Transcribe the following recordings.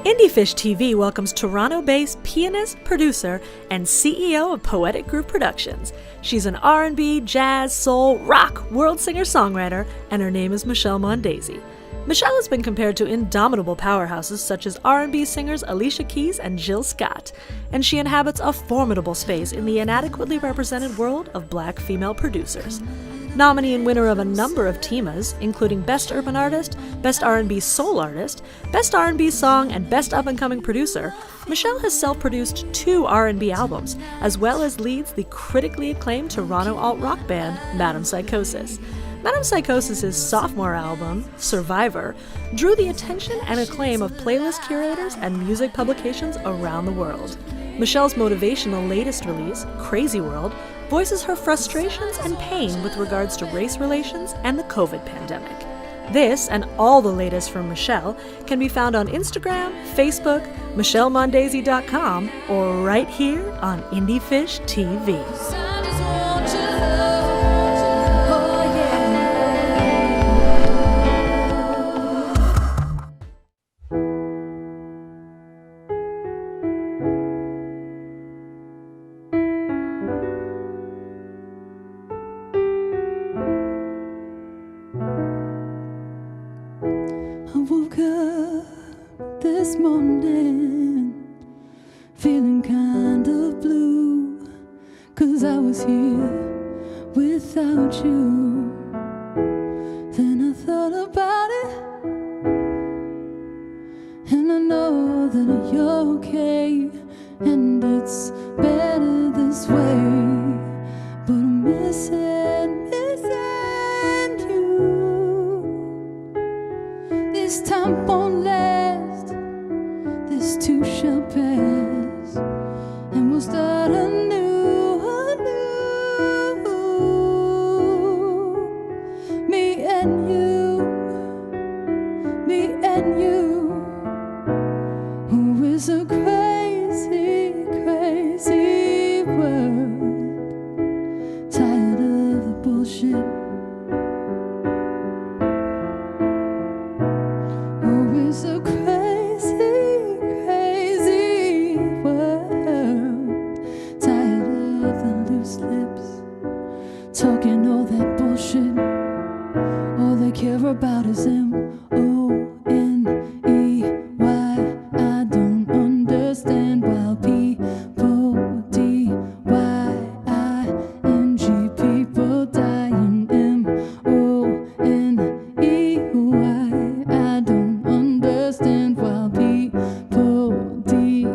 Indiefish TV welcomes Toronto-based pianist, producer, and CEO of Poetic Group Productions. She's an R&B, jazz, soul, rock, world singer-songwriter, and her name is Michelle Mondesir. Michelle has been compared to indomitable powerhouses such as R&B singers Alicia Keys and Jill Scott, and she inhabits a formidable space in the inadequately represented world of Black female producers. Nominee and winner of a number of TIMAs, including Best Urban Artist, Best R&B Soul Artist, Best R&B Song, and Best Up-and-Coming Producer, Michelle has self-produced 2 R&B albums, as well as leads the critically acclaimed Toronto alt-rock band Madame Psychosis. Madame Psychosis' sophomore album, Survivor, drew the attention and acclaim of playlist curators and music publications around the world. Michelle's motivational latest release, Crazy World, voices her frustrations and pain with regards to race relations and the COVID pandemic. This and all the latest from Michelle can be found on Instagram, Facebook, MichelleMondesir.com, or right here on Indiefish TV. Feeling kind of blue, 'cause I was here without you. Then I thought about it, and I know that you're okay, and it's better this way. But I'm missing you. This time won't last, this too shall pass, and we'll start anew. Me and you. Oh, it's a crazy, crazy world. Tired of the bullshit. Oh, it's a crazy, crazy world. Tired of the loose lips, talking all that bullshit. All they care about is M-O-N-E-Y. I don't understand why people D-Y-I-N-G, people dying M-O-N-E-Y. I don't understand why people D-Y-I-N.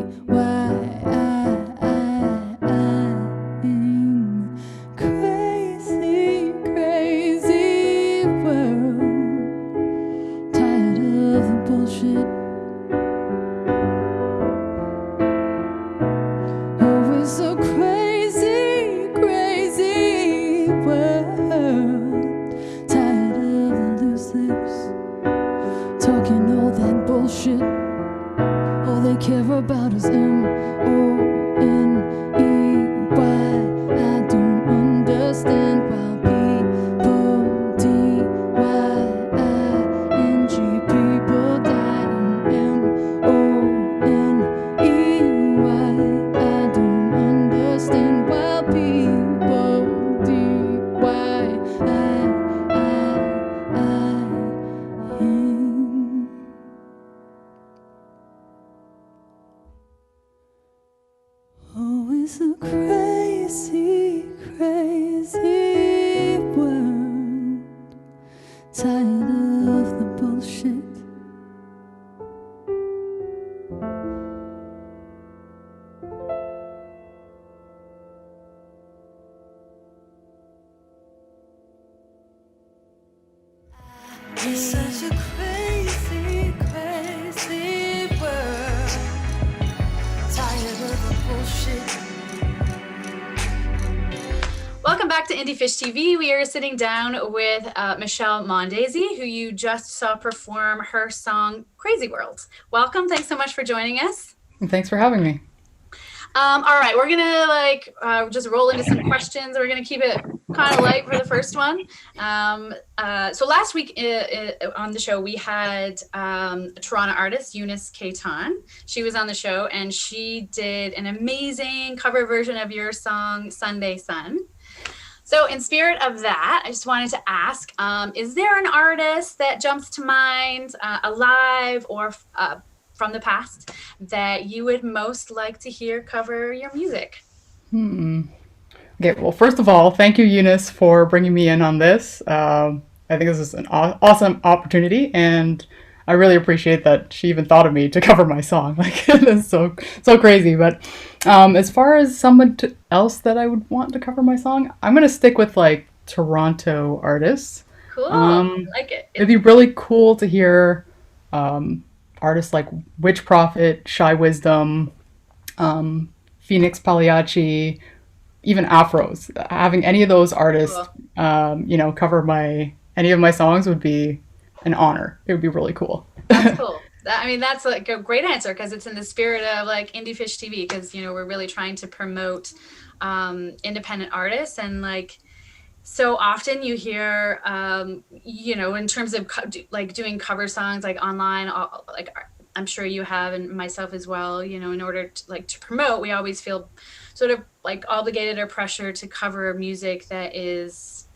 Crazy, crazy world. Tired of the bullshit. Oh, it's a crazy, crazy world. Tired of the loose lips, talking all that bullshit. All they care about is M-O-N-E-Y. I don't understand why people D-Y-I-N-G, people dying M-O-N-E-Y. I don't understand why people D-Y-I-N. Oh, it's a crazy, crazy world. Tired of the bullshit. It's such a crazy, crazy world. Tired of the bullshit. Welcome back to Indiefish TV. We are sitting down with Michelle Mondesir, who you just saw perform her song Crazy World. Welcome. Thanks so much for joining us. Thanks for having me. All right, we're gonna just roll into some questions. We're gonna keep it kind of light for the first one. So last week on the show, we had a Toronto artist, Eunice Keitan. She was on the show, and she did an amazing cover version of your song, Sunday Sun. So in spirit of that, I just wanted to ask, is there an artist that jumps to mind, alive or from the past, that you would most like to hear cover your music? Okay, well, first of all, thank you, Eunice, for bringing me in on this. I think this is an awesome opportunity, and I really appreciate that she even thought of me to cover my song. Like, it's so crazy. But as far as someone else that I would want to cover my song, I'm going to stick with, like, Toronto artists. Cool, I like it. It'd be really cool to hear artists like Witch Prophet, Shy Wisdom, Phoenix Pagliacci, even Aphrose. Having any of those artists, Cool. Cover any of my songs would be an honor. It would be really cool. That's cool. That's like a great answer, because it's in the spirit of like Indie Fish TV, because we're really trying to promote independent artists, and like so often you hear in terms of doing cover songs like online, like I'm sure you have, and myself as well, in order to promote, we always feel sort of like obligated or pressure to cover music that is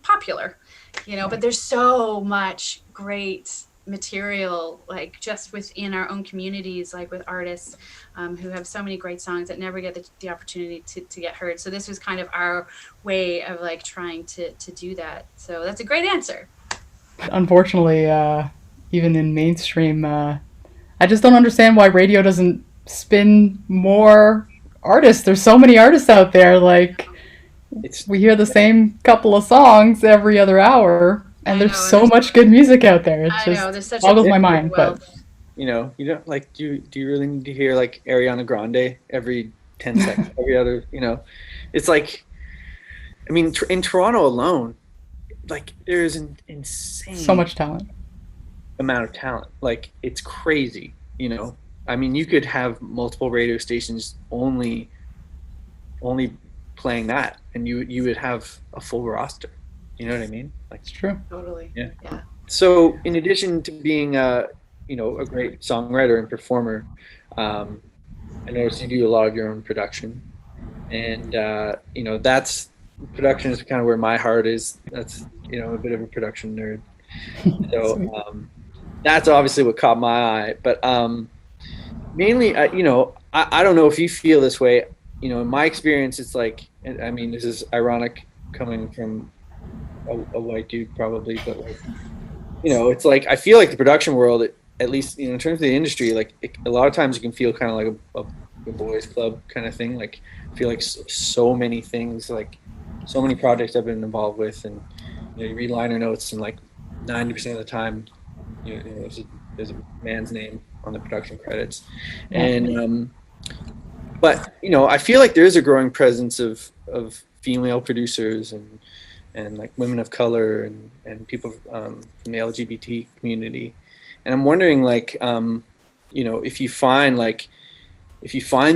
popular, but there's so much great material, like just within our own communities, like with artists who have so many great songs that never get the opportunity to get heard. So this was kind of our way of like trying to do that. So that's a great answer. Unfortunately, even in mainstream, I just don't understand why radio doesn't spin more artists. There's so many artists out there. Like, we hear the same couple of songs every other hour, and there's so much good music out there. It just boggles my mind. But you don't like. Do you really need to hear like Ariana Grande every 10 seconds? Every other, it's like, I mean, in Toronto alone, like there's an insane so much talent. Amount of talent. Like, it's crazy. I mean, you could have multiple radio stations only playing that, and you would have a full roster. You know what I mean? Like, it's true. Totally. Yeah. So in addition to being a great songwriter and performer, I noticed you do a lot of your own production, and that's production is kind of where my heart is. That's a bit of a production nerd. So that's obviously what caught my eye. But mainly, I don't know if you feel this way. In my experience, it's like, I mean, this is ironic coming from a white dude probably, but like, it's like, I feel like the production world, at least, in terms of the industry, like a lot of times you can feel kind of like a boys club kind of thing. Like, I feel like so many things, like so many projects I've been involved with, and you read liner notes, and like 90% of the time, there's a man's name on the production credits. And but I feel like there is a growing presence of female producers and like women of color and people from the LGBT community. And I'm wondering, like, if you find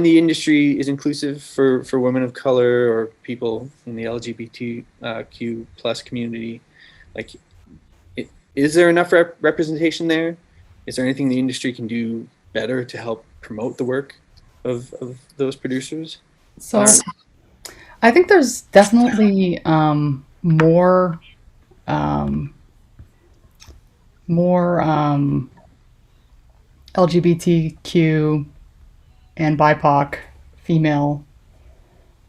the industry is inclusive for women of color or people in the LGBTQ plus community, like, is there enough representation there? Is there anything the industry can do better to help promote the work of those producers? So I think there's definitely more LGBTQ and BIPOC female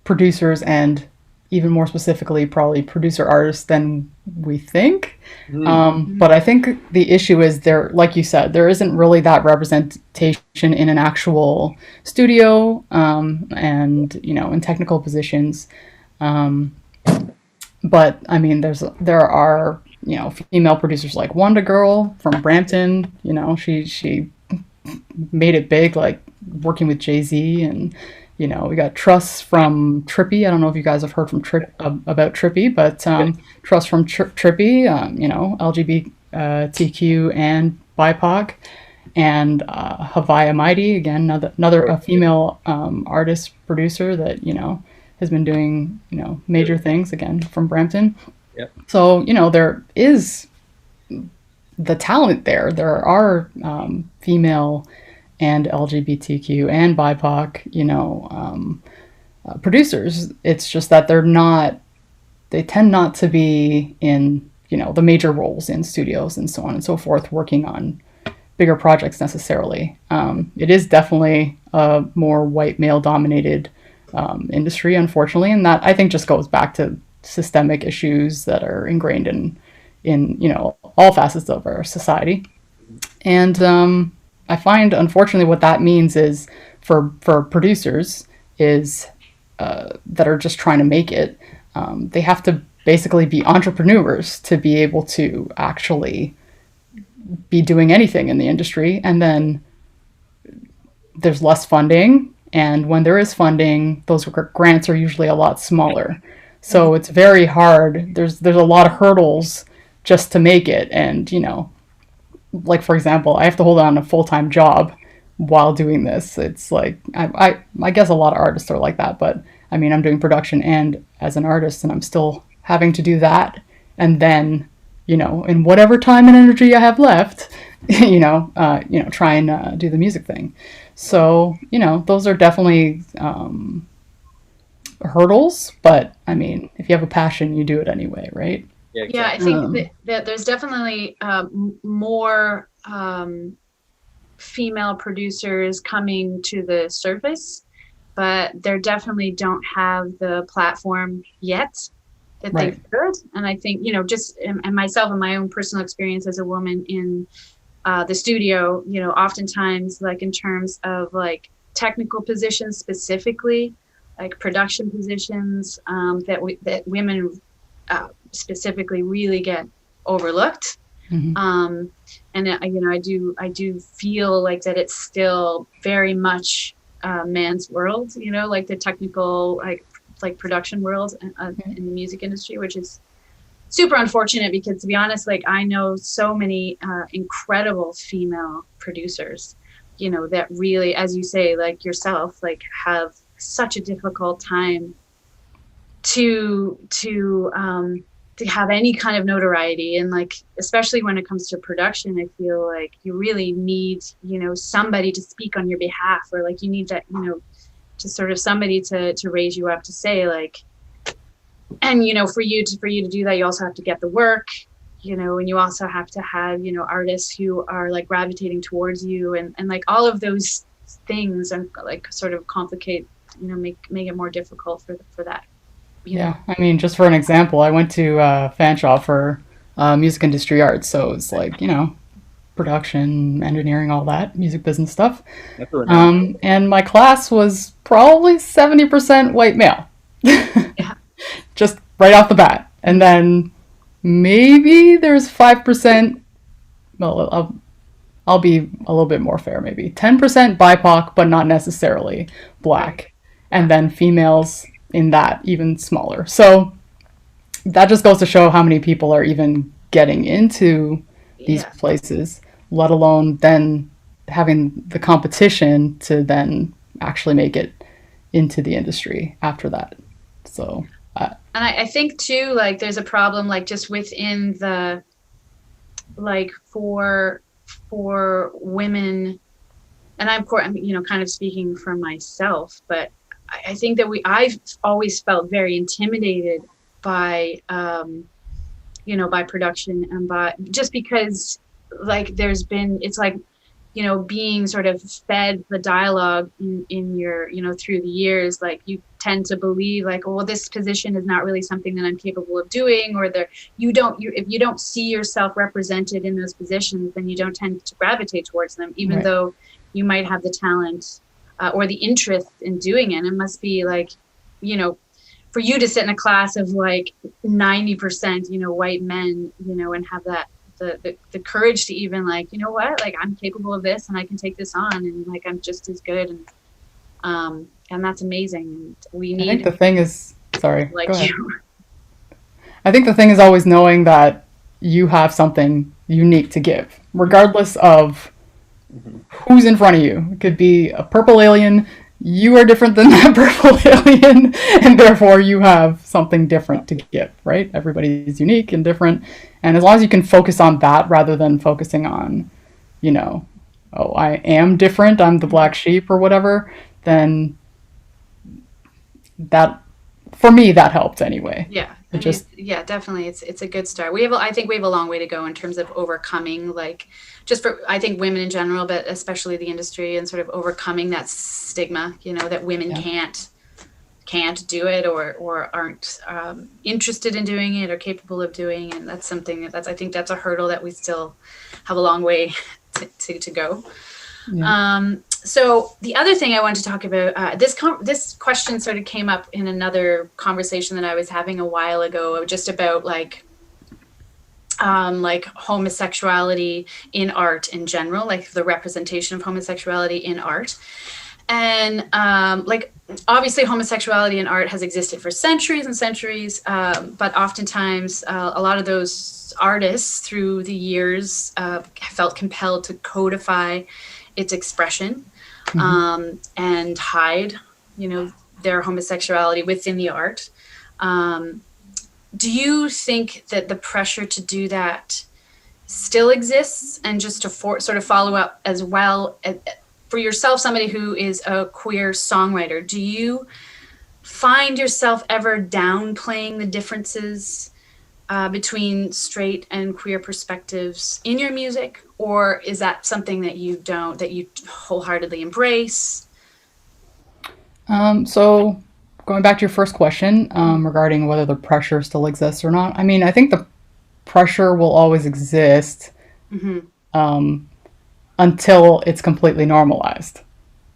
producers, and even more specifically, probably producer artists than we think. But I think the issue is there, like you said, there isn't really that representation in an actual studio, and in technical positions. But I mean, there are female producers like Wanda Girl from Brampton. She made it big, like working with Jay-Z, and we got Truss from Trippy. I don't know if you guys have heard from about Trippy, but Truss from Trippy, LGBTQ and BIPOC. and Havaya Mighty, again, another a female artist producer that, you know, has been doing, you know, major things, again, from Brampton. Yep. So, you know, there is the talent there. There are female and LGBTQ and BIPOC, you know, producers. It's just that they tend not to be in, you know, the major roles in studios and so on and so forth, working on bigger projects necessarily. It is definitely a more white male dominated industry, unfortunately, and that I think just goes back to systemic issues that are ingrained in you know, all facets of our society. And I find, unfortunately, what that means is for producers is that are just trying to make it, they have to basically be entrepreneurs to be able to actually be doing anything in the industry. And then there's less funding, and when there is funding, those grants are usually a lot smaller. So it's very hard. There's a lot of hurdles just to make it. And, you know, like, for example, I have to hold on a full-time job while doing this. It's like, I guess a lot of artists are like that, but I mean, I'm doing production and as an artist, and I'm still having to do that. And then, you know, in whatever time and energy I have left, you know, try and do the music thing. So, you know, those are definitely hurdles, but I mean, if you have a passion, you do it anyway, right? Yeah, exactly. Yeah, I think that there's definitely more female producers coming to the surface, but they definitely don't have the platform yet that they should. And I think, you know, just and myself and my own personal experience as a woman in the studio, you know, oftentimes, like in terms of like technical positions specifically, like production positions, that women specifically really get overlooked. Mm-hmm. And you know, I do feel like that it's still very much man's world, you know, like the technical, like production world in the music industry, which is super unfortunate, because to be honest, like I know so many incredible female producers, you know, that really, as you say, like yourself, like have such a difficult time to have any kind of notoriety. And like, especially when it comes to production, I feel like you really need, you know, somebody to speak on your behalf, or like you need that, you know, just sort of somebody to raise you up, to say like, and, you know, for you to do that, you also have to get the work, you know, and you also have to have, you know, artists who are like gravitating towards you, and like all of those things, and like sort of complicate, you know, make it more difficult for that. Yeah, I mean, just for an example, I went to Fanshawe for music industry arts, so it's like, you know, production, engineering, all that, music business stuff. And my class was probably 70% white male. Yeah. Just right off the bat. And then maybe there's 5%, well, I'll be a little bit more fair, maybe 10% BIPOC, but not necessarily black. And then females in that even smaller. So that just goes to show how many people are even getting into these places, let alone then having the competition to then actually make it into the industry after that. So and I think too, like there's a problem, like just within the, like for women, and I'm, you know, kind of speaking for myself, but I think that I've always felt very intimidated by, you know, by production, and by, just because like it's like, you know, being sort of fed the dialogue in your, you know, through the years, like you tend to believe like, oh, well, this position is not really something that I'm capable of doing, or if you don't see yourself represented in those positions, then you don't tend to gravitate towards them, even though you might have the talent or the interest in doing it. It must be like, you know, for you to sit in a class of like 90%, you know, white men, you know, and have that, the courage to even like, you know what, like I'm capable of this and I can take this on, and like I'm just as good, and that's amazing. And we need, I think the thing is, sorry, like go ahead. you. I think the thing is always knowing that you have something unique to give, regardless of who's in front of you. It could be a purple alien. You are different than that purple alien, and therefore you have something different to give, right? Everybody's unique and different. And as long as you can focus on that rather than focusing on, you know, oh, I am different, I'm the black sheep or whatever, then that, for me, that helped anyway. Yeah. Yeah, definitely. It's a good start. I think we have a long way to go in terms of overcoming, like, just for, I think, women in general, but especially the industry, and sort of overcoming that stigma, you know, that women can't do it or aren't interested in doing it or capable of doing. And that's something I think that's a hurdle that we still have a long way to go. Yeah. So the other thing I wanted to talk about, this question sort of came up in another conversation that I was having a while ago, just about like homosexuality in art in general, like the representation of homosexuality in art. And like, obviously homosexuality in art has existed for centuries and centuries, but oftentimes a lot of those artists through the years felt compelled to codify its expression, and hide, you know, their homosexuality within the art. Do you think that the pressure to do that still exists? And just to sort of follow up as well, for yourself, somebody who is a queer songwriter, do you find yourself ever downplaying the differences between straight and queer perspectives in your music? Or is that something that you wholeheartedly embrace? So going back to your first question, regarding whether the pressure still exists or not, I mean, I think the pressure will always exist until it's completely normalized,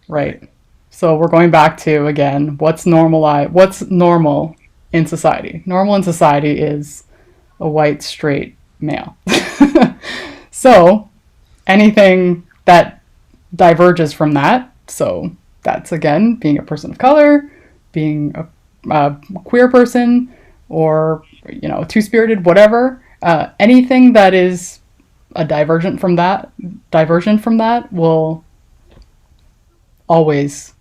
right? So we're going back to, again, what's normal in society? Normal in society is a white, straight male. So anything that diverges from that, so that's, again, being a person of color, being a queer person, or, you know, two-spirited, whatever, anything that is a diversion from that will always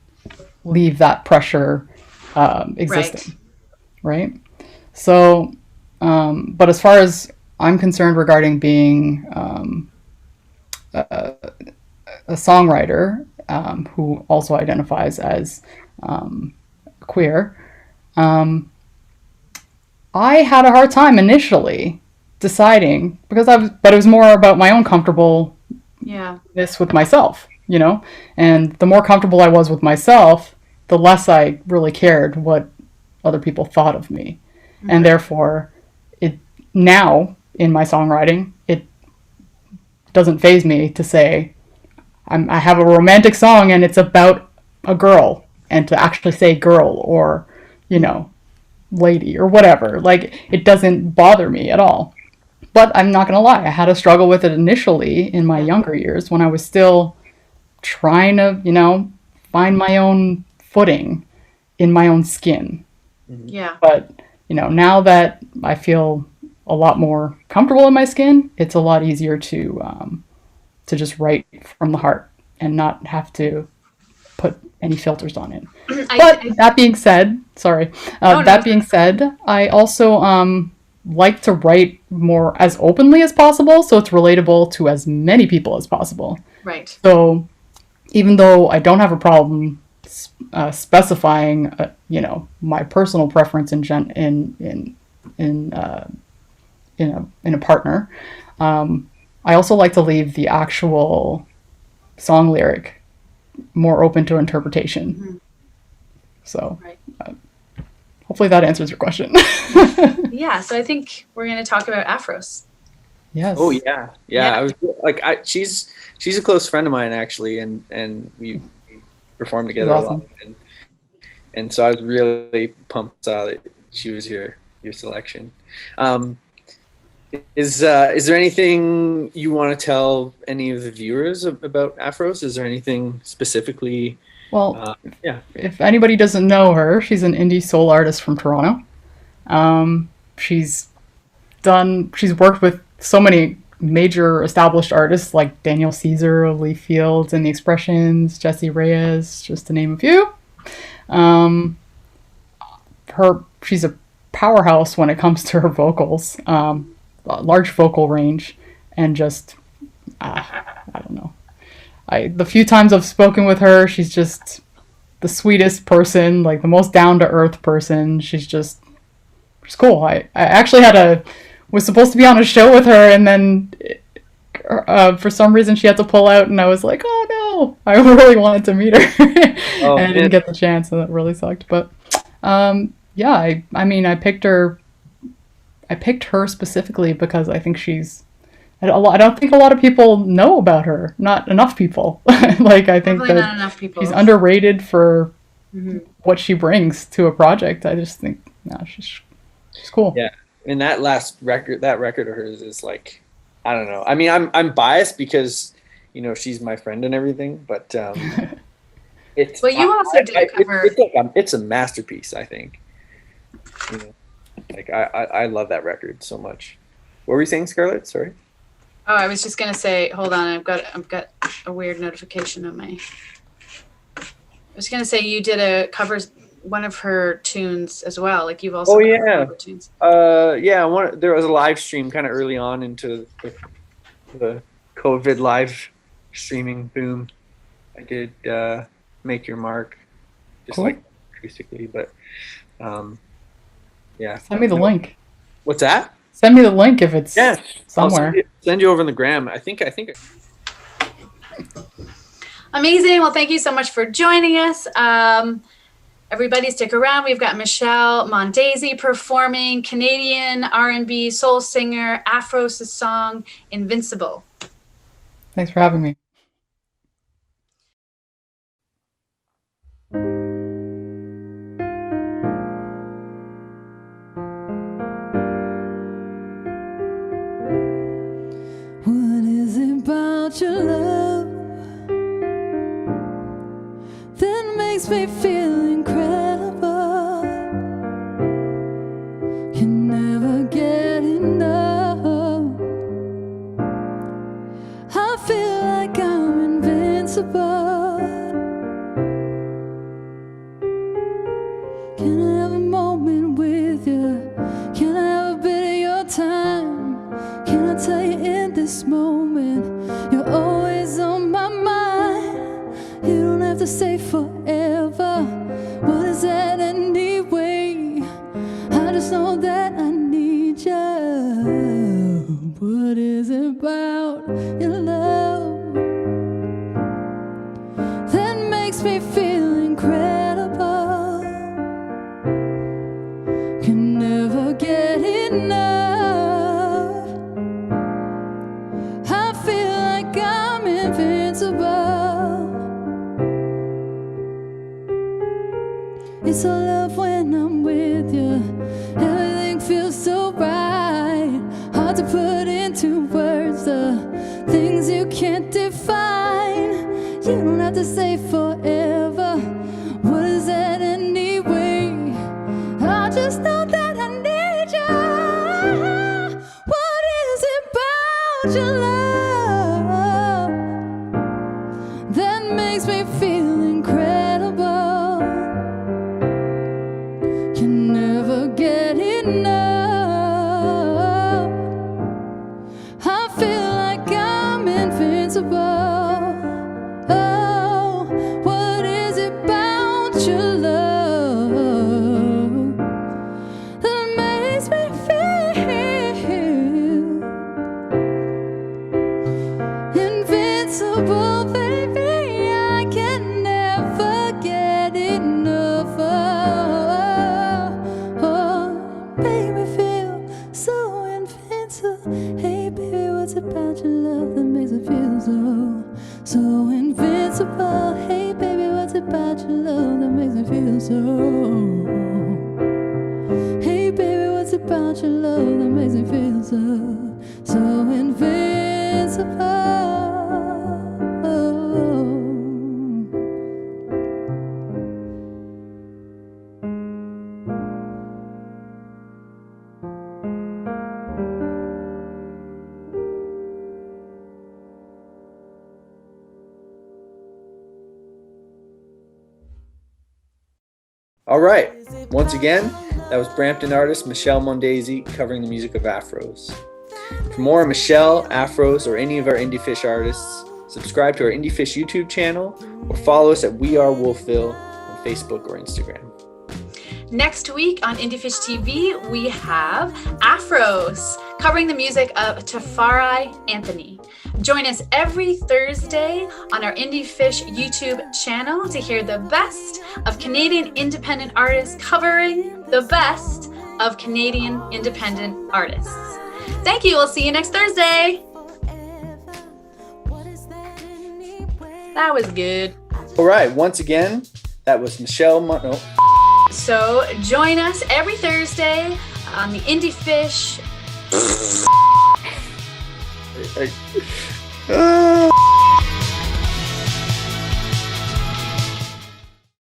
leave that pressure existing, right? So, but as far as I'm concerned regarding being a songwriter who also identifies as queer, I had a hard time initially deciding, but it was more about my own comfortableness with myself, you know, and the more comfortable I was with myself, the less I really cared what other people thought of me. And therefore now in my songwriting, it doesn't faze me to say I have a romantic song and it's about a girl, and to actually say girl or, you know, lady or whatever. Like, it doesn't bother me at all. But I'm not going to lie, I had a struggle with it initially in my younger years when I was still trying to, you know, find my own footing in my own skin. Yeah. But, you know, now that I feel a lot more comfortable in my skin, it's a lot easier to just write from the heart and not have to put any filters on it. That being said, I also like to write more as openly as possible, so it's relatable to as many people as possible. Right. So even though I don't have a problem specifying, you know, my personal preference in a partner, I also like to leave the actual song lyric more open to interpretation. So hopefully that answers your question. Yeah, so I think we're going to talk about Aphrose. Yes. Oh yeah. I was like, she's a close friend of mine actually, and we performed together a lot. And so I was really pumped that she was your selection. Is there anything you want to tell any of the viewers about Aphrose? Is there anything specifically? Well, if anybody doesn't know her, she's an indie soul artist from Toronto. She's worked with so many major established artists like Daniel Caesar, Lee Fields and the Expressions, Jessie Reyez, just to name a few. She's a powerhouse when it comes to her vocals, large vocal range, and just I don't know. The few times I've spoken with her, she's just the sweetest person, like the most down to earth person. She's cool. I actually was supposed to be on a show with her, and then for some reason she had to pull out, and I was like, oh no, I really wanted to meet her. And I didn't get the chance, and that really sucked. But yeah, I picked her specifically because I think I don't think a lot of people know about her. Not enough people. Like, I think Probably not enough people. She's underrated for what she brings to a project. I just think, she's cool. Yeah, and that record of hers is like, I don't know. I mean, I'm biased because, she's my friend and everything, but it's. Well, you also did cover. It's a masterpiece, I think. Like I love that record so much. What were you saying, Scarlett? Sorry. Oh, I was just gonna say, hold on, I've got a weird notification on my. I was gonna say you did one of her tunes as well. Like you've also. Oh yeah. Her tunes. Yeah. There was a live stream kind of early on into the COVID live streaming boom. I did "Make Your Mark," just cool. like acoustically, but yeah. Send me the link. What's that? Send me the link if it's somewhere. I'll send you over in the gram. I think. Amazing. Well, thank you so much for joining us. Everybody stick around. We've got Michelle Mondesir performing Canadian R&B soul singer, Aphrose song, Invincible. Thanks for having me. What is it about your love that makes me feel incredible? Can never get enough. I feel like I'm invincible. Can I have a moment with you? Can I have a bit of your time? Can I tell you in this moment, you're always on my mind. You don't have to stay forever. What is that anyway? I just know that I need you. What is it about your love that makes me feel incredible? Can never get enough. I feel like I'm invincible. It's all love when I'm with you. Everything feels so right. Hard to put into words the things you can't define. You don't have to stay forever. What is that anyway? I just know that I need you. What is it about your love that makes me feel incredible? Can never get enough. I feel like I'm invincible. Oh, what is it about your love that makes me feel invincible, baby? I can never get enough. Oh, baby, feel so invincible. Hey, baby, what's about your love that makes me feel so invincible? Hey, baby, what's about your love that makes me feel so? Hey, baby, what's about your love that makes me feel so invincible? All right. Once again, that was Brampton artist Michelle Mondesir covering the music of Aphrose. For more on Michelle, Aphrose, or any of our Indie Fish artists, subscribe to our Indie Fish YouTube channel or follow us at We Are Wolfville on Facebook or Instagram. Next week on Indie Fish TV, we have Aphrose covering the music of Tafari Anthony. Join us every Thursday on our Indie Fish YouTube channel to hear the best of Canadian independent artists covering the best of Canadian independent artists. Thank you. We'll see you next Thursday. That was good. All right. Once again, that was Michelle. So join us every Thursday on the Indie Fish.